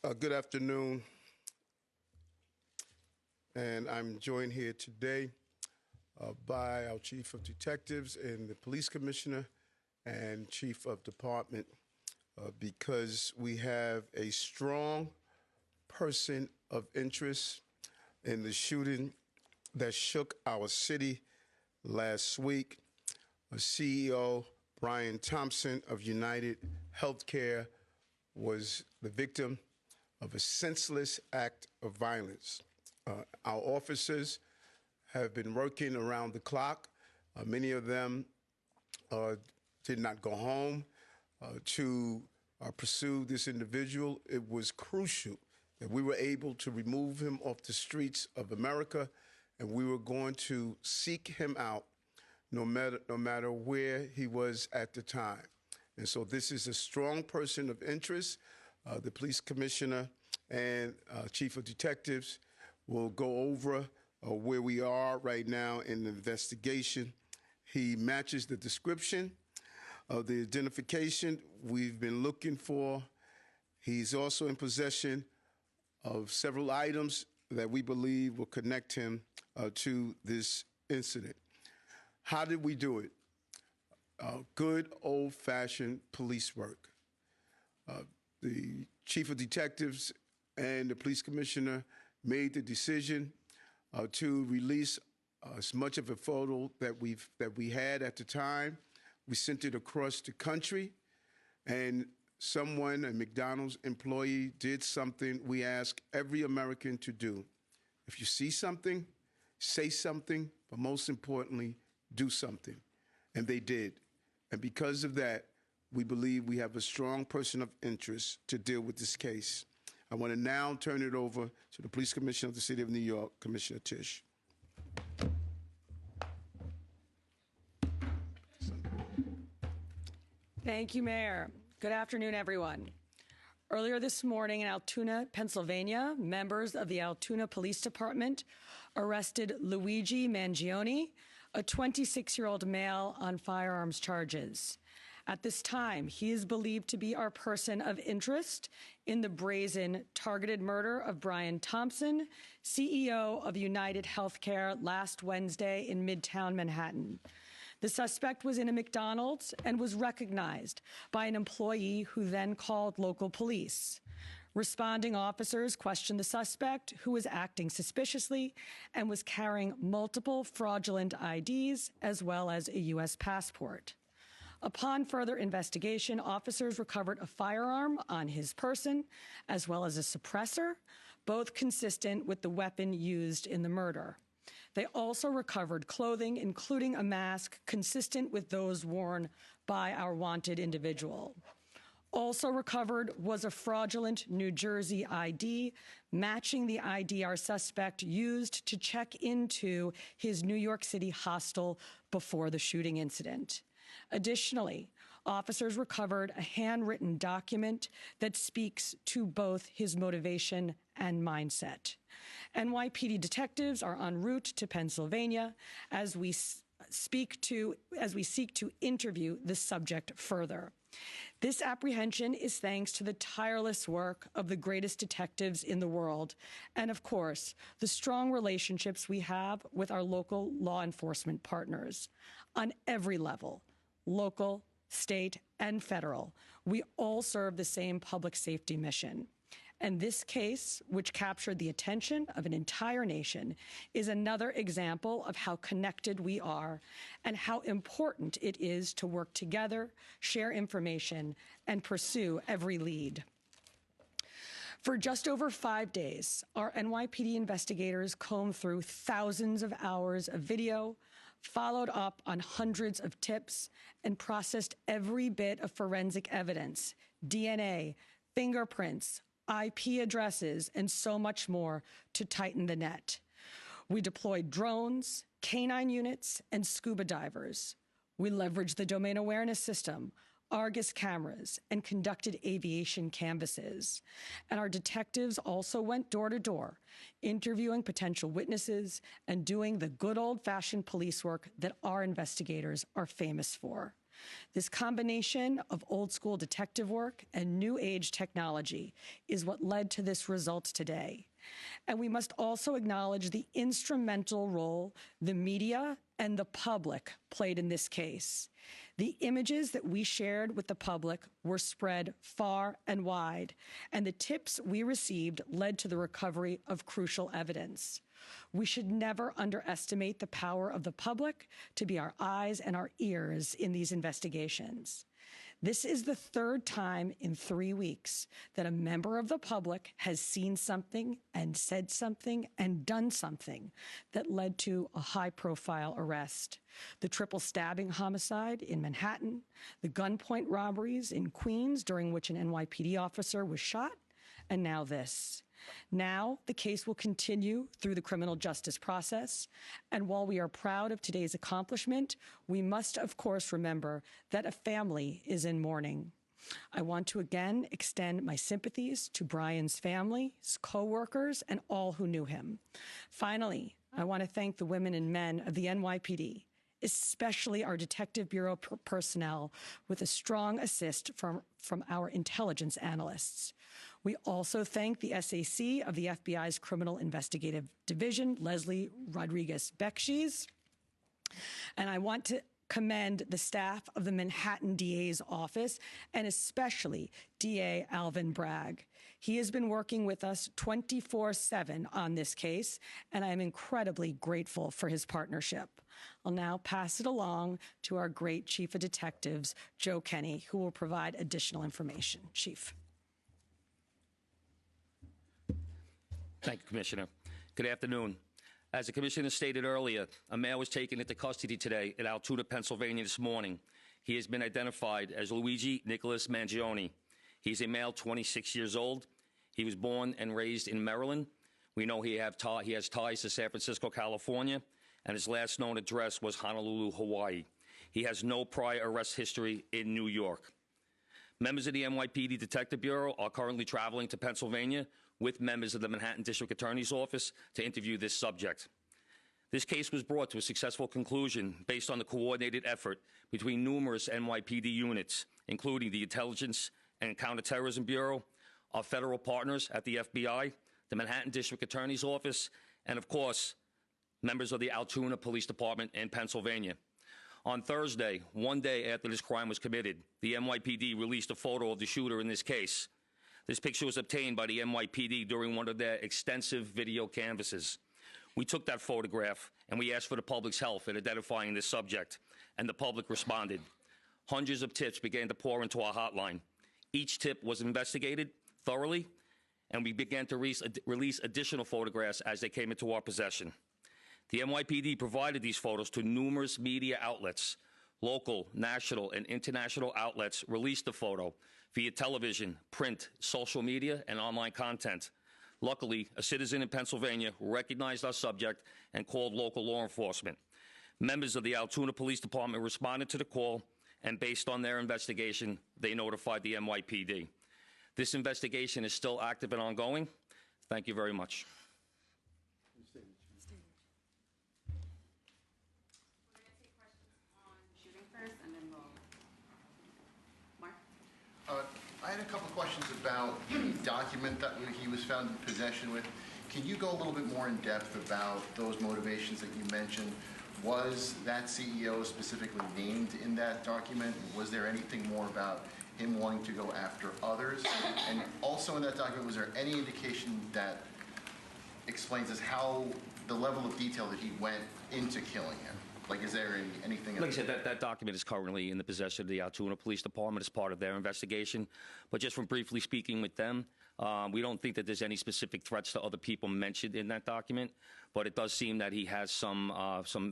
Good afternoon, and I'm joined here today by our Chief of Detectives and the Police Commissioner and Chief of Department because we have a strong person of interest in the shooting that shook our city last week. CEO Brian Thompson of UnitedHealthcare was the victim of a senseless act of violence. Our officers have been working around the clock. Many of them did not go home to pursue this individual. It was crucial that we were able to remove him off the streets of America, and we were going to seek him out no matter where he was at the time. And so this is a strong person of interest. The police commissioner and chief of detectives will go over where we are right now in the investigation. He matches the description of the identification we've been looking for. He's also in possession of several items that we believe will connect him to this incident. How did we do it? Good old-fashioned police work. The chief of detectives and the police commissioner made the decision to release as much of a photo that we had at the time. We sent it across the country, and someone, a McDonald's employee, did something we ask every American to do. If you see something, say something, but most importantly, do something. And they did. And because of that, we believe we have a strong person of interest to deal with this case. I want to now turn it over to the Police Commissioner of the City of New York, Commissioner Tisch. Thank you, Mayor. Good afternoon, everyone. Earlier this morning in Altoona, Pennsylvania, members of the Altoona Police Department arrested Luigi Mangione, a 26-year-old male, on firearms charges. At this time, he is believed to be our person of interest in the brazen, targeted murder of Brian Thompson, CEO of UnitedHealthcare, last Wednesday in Midtown Manhattan. The suspect was in a McDonald's and was recognized by an employee who then called local police. Responding officers questioned the suspect, who was acting suspiciously and was carrying multiple fraudulent IDs as well as a U.S. passport. Upon further investigation, officers recovered a firearm on his person as well as a suppressor, both consistent with the weapon used in the murder. They also recovered clothing, including a mask consistent with those worn by our wanted individual. Also recovered was a fraudulent New Jersey ID, matching the ID our suspect used to check into his New York City hostel before the shooting incident. Additionally, officers recovered a handwritten document that speaks to both his motivation and mindset. NYPD detectives are en route to Pennsylvania as we seek to interview the subject further. This apprehension is thanks to the tireless work of the greatest detectives in the world and, of course, the strong relationships we have with our local law enforcement partners. On every level, local, state, and federal, we all serve the same public safety mission. And this case, which captured the attention of an entire nation, is another example of how connected we are and how important it is to work together, share information, and pursue every lead. For just over 5 days, our NYPD investigators combed through thousands of hours of video, followed up on hundreds of tips, and processed every bit of forensic evidence, DNA, fingerprints, IP addresses, and so much more to tighten the net. We deployed drones, canine units, and scuba divers. We leveraged the domain awareness system, Argus cameras, and conducted aviation canvasses. And our detectives also went door to door, interviewing potential witnesses and doing the good old-fashioned police work that our investigators are famous for. This combination of old school detective work and new age technology is what led to this result today. And we must also acknowledge the instrumental role the media and the public played in this case. The images that we shared with the public were spread far and wide, and the tips we received led to the recovery of crucial evidence. We should never underestimate the power of the public to be our eyes and our ears in these investigations. This is the third time in 3 weeks that a member of the public has seen something and said something and done something that led to a high-profile arrest. The triple stabbing homicide in Manhattan, the gunpoint robberies in Queens during which an NYPD officer was shot, and now this. Now, the case will continue through the criminal justice process, and while we are proud of today's accomplishment, we must, of course, remember that a family is in mourning. I want to again extend my sympathies to Brian's family, his co-workers, and all who knew him. Finally, I want to thank the women and men of the NYPD, especially our Detective Bureau personnel, with a strong assist from our intelligence analysts. We also thank the SAC of the FBI's Criminal Investigative Division, Leslie Rodriguez-Bekshies. And I want to commend the staff of the Manhattan DA's office, and especially DA Alvin Bragg. He has been working with us 24/7 on this case, and I am incredibly grateful for his partnership. I'll now pass it along to our great Chief of Detectives, Joe Kenny, who will provide additional information. Chief. Thank you, Commissioner. Good afternoon. As the Commissioner stated earlier, a male was taken into custody today in Altoona, Pennsylvania this morning. He has been identified as Luigi Nicholas Mangione. He's a male, 26 years old. He was born and raised in Maryland. We know he has ties to San Francisco, California, and his last known address was Honolulu, Hawaii. He has no prior arrest history in New York. Members of the NYPD Detective Bureau are currently traveling to Pennsylvania with members of the Manhattan District Attorney's Office to interview this subject. This case was brought to a successful conclusion based on the coordinated effort between numerous NYPD units, including the Intelligence and Counterterrorism Bureau, our federal partners at the FBI, the Manhattan District Attorney's Office, and of course, members of the Altoona Police Department in Pennsylvania. On Thursday, one day after this crime was committed, the NYPD released a photo of the shooter in this case. This picture was obtained by the NYPD during one of their extensive video canvasses. We took that photograph and we asked for the public's help in identifying this subject, and the public responded. Hundreds of tips began to pour into our hotline. Each tip was investigated thoroughly, and we began to release additional photographs as they came into our possession. The NYPD provided these photos to numerous media outlets. Local, national, and international outlets released the photo via television, print, social media, and online content. Luckily, a citizen in Pennsylvania recognized our subject and called local law enforcement. Members of the Altoona Police Department responded to the call, and based on their investigation, they notified the NYPD. This investigation is still active and ongoing. Thank you very much. I had a couple questions about the document that he was found in possession with. Can you go a little bit more in depth about those motivations that you mentioned? Was that CEO specifically named in that document? Was there anything more about him wanting to go after others? And also in that document, was there any indication that explains as how the level of detail that he went into killing him? Like, is there anything? Like I said, that document is currently in the possession of the Altoona Police Department as part of their investigation. But just from briefly speaking with them, we don't think that there's any specific threats to other people mentioned in that document. But it does seem that he has some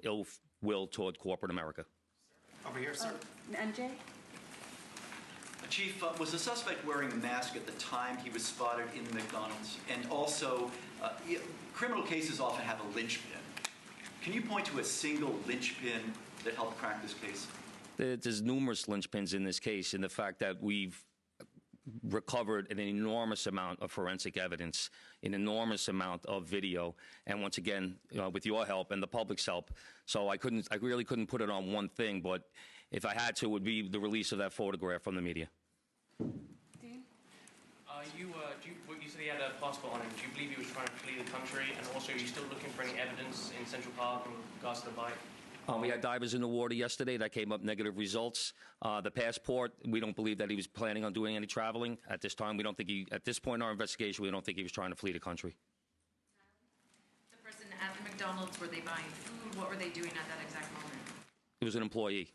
ill will toward corporate America. Over here, sir. MJ? Chief, was the suspect wearing a mask at the time he was spotted in the McDonald's? And also, criminal cases often have a linchpin. Can you point to a single linchpin that helped crack this case? There's numerous linchpins in this case, in the fact that we've recovered an enormous amount of forensic evidence, an enormous amount of video, and once again, with your help and the public's help. So I really couldn't put it on one thing, but If I had to, it would be the release of that photograph from the media. Dean? You said he had a passport on him. Do you believe he was trying to flee the country? And also, are you still looking for any evidence in Central Park in regards to the bike? We had divers in the water yesterday that came up negative results. The passport, we don't believe that he was planning on doing any traveling at this time. We don't think at this point in our investigation, we don't think he was trying to flee the country. The person at the McDonald's, were they buying food? What were they doing at that exact moment? He was an employee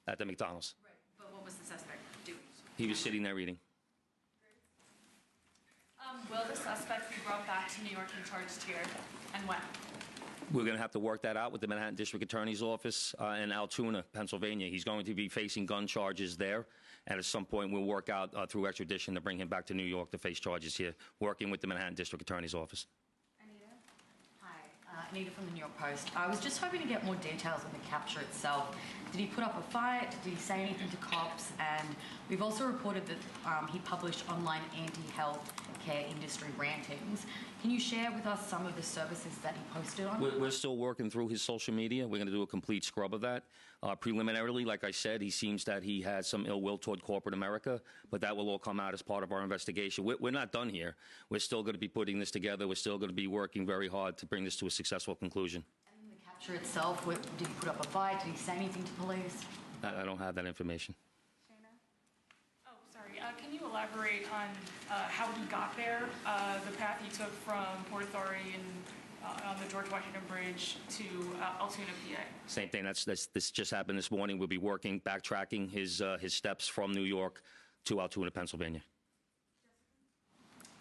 at the McDonald's. Right. But what was the suspect doing? He was sitting there eating. Will the suspect be brought back to New York and charged here, and when? We're going to have to work that out with the Manhattan District Attorney's Office in Altoona, Pennsylvania. He's going to be facing gun charges there, and at some point we'll work out through extradition to bring him back to New York to face charges here, working with the Manhattan District Attorney's Office. Anita? Hi, Anita from the New York Post. I was just hoping to get more details on the capture itself. Did he put up a fight? Did he say anything to cops? And we've also reported that he published online anti-health care industry rantings. Can you share with us some of the services that he posted on? We're still working through his social media. We're going to do a complete scrub of that. Preliminarily, like I said, he seems that he has some ill will toward corporate America, but that will all come out as part of our investigation. We're not done here. We're still going to be putting this together. We're still going to be working very hard to bring this to a successful conclusion. And the capture itself, did he put up a fight? Did he say anything to police? I don't have that information. Oh, sorry. Can you elaborate on how he got there, the path he took from Port Authority and on the George Washington Bridge to Altoona, PA? Same thing. This just happened this morning. We'll be working, backtracking his steps from New York to Altoona, Pennsylvania.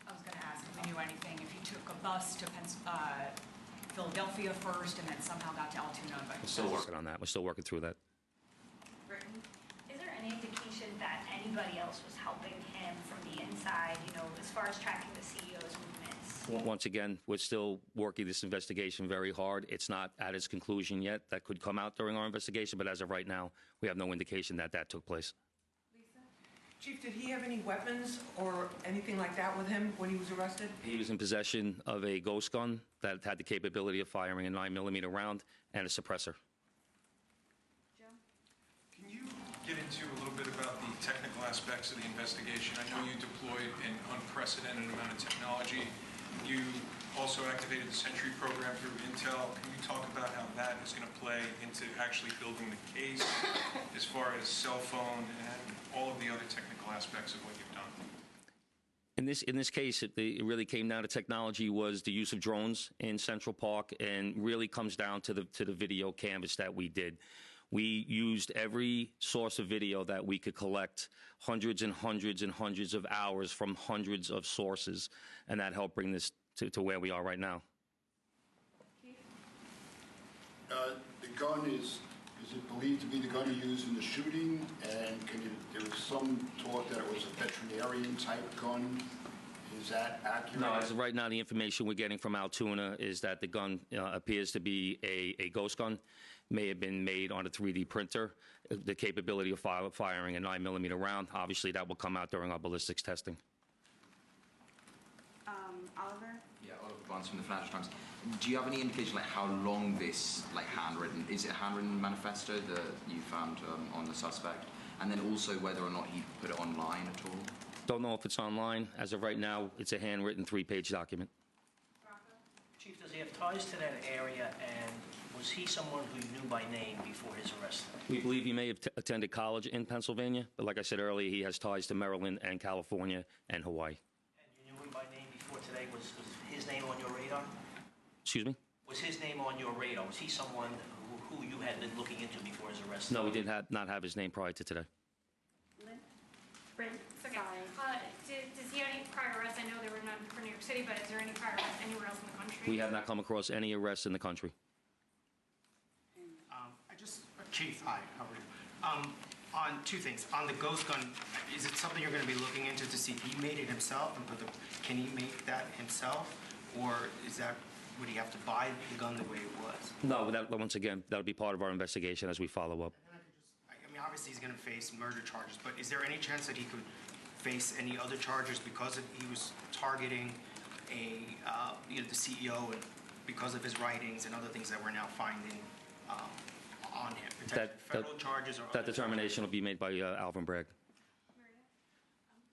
I was going to ask if you knew anything, if he took a bus to Philadelphia first and then somehow got to Altoona. But We're still working on that. We're still working through that. Britain, is there any indication that anybody else was helping him from the inside, as far as tracking the CEO's movements? Once again, we're still working this investigation very hard. It's not at its conclusion yet. That could come out during our investigation, but as of right now, we have no indication that that took place. Chief, did he have any weapons or anything like that with him when he was arrested? He was in possession of a ghost gun that had the capability of firing a 9mm round and a suppressor. Can you get into a little bit about the technical aspects of the investigation? I know you deployed an unprecedented amount of technology. You also activated the Sentry program through Intel. Can you talk about how that is going to play into actually building the case as far as cell phone and all of the other technical aspects of what you've done? In this case, it really came down to technology was the use of drones in Central Park, and really comes down to the video canvas that we did. We used every source of video that we could collect, hundreds and hundreds and hundreds of hours from hundreds of sources, and that helped bring this to where we are right now. The gun is it believed to be the gun he used in the shooting? And there was some talk that it was a veterinarian type gun. Is that accurate? No, as of right now, the information we're getting from Altoona is that the gun appears to be a ghost gun. May have been made on a 3D printer. The capability of firing a 9mm round, obviously that will come out during our ballistics testing. Oliver? Yeah, Oliver Barnes from the Financial Times. Do you have any indication how long this handwritten, is it a handwritten manifesto that you found on the suspect? And then also whether or not he put it online at all? Don't know if it's online. As of right now, it's a handwritten 3-page document. Chief, does he have ties to that area, and was he someone who you knew by name before his arrest? We believe he may have attended college in Pennsylvania, but like I said earlier, he has ties to Maryland and California and Hawaii. And you knew him by name before today. Was his name on your radar? Excuse me? Was his name on your radar? Was he someone who you had been looking into before his arrest? No, we did not have his name prior to today. Brent, sorry. Does he have any prior arrests? I know there were none for New York City, but is there any prior arrests anywhere else in the country? We have not come across any arrests in the country. Chief, hi, how are you? On two things. On the ghost gun, is it something you're going to be looking into to see if he made it himself? And can he make that himself? Or would he have to buy the gun the way it was? No, once again, that'll be part of our investigation as we follow up. I mean, obviously he's going to face murder charges, but is there any chance that he could face any other charges because he was targeting the CEO and because of his writings and other things that we're now finding on him? Potentially federal charges or That other determination will be made by Alvin Bragg.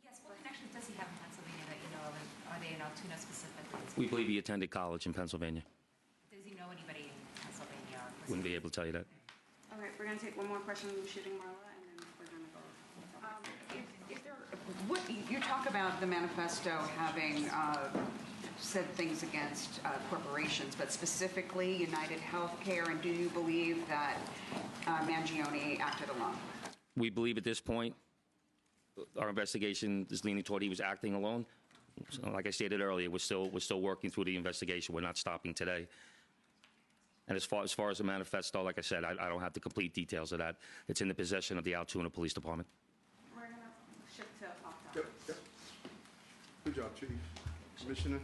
Yes, what connections does he have in Pennsylvania that you know of, and are they in Altoona specifically? We believe he attended college in Pennsylvania. Does he know anybody in Pennsylvania? Wouldn't be able to tell you that. All right, we're going to take one more question from Shooting Marla, and then we're going to go. You talk about the manifesto having said things against corporations, but specifically UnitedHealthcare, and do you believe that Mangione acted alone? We believe at this point, our investigation is leaning toward he was acting alone. So, like I stated earlier, we're still working through the investigation. We're not stopping today. And as far as the manifesto, like I said, I don't have the complete details of that. It's in the possession of the Altoona Police Department. We're going to shift to opt-out. Yep. Good job, Chief. Commissioner?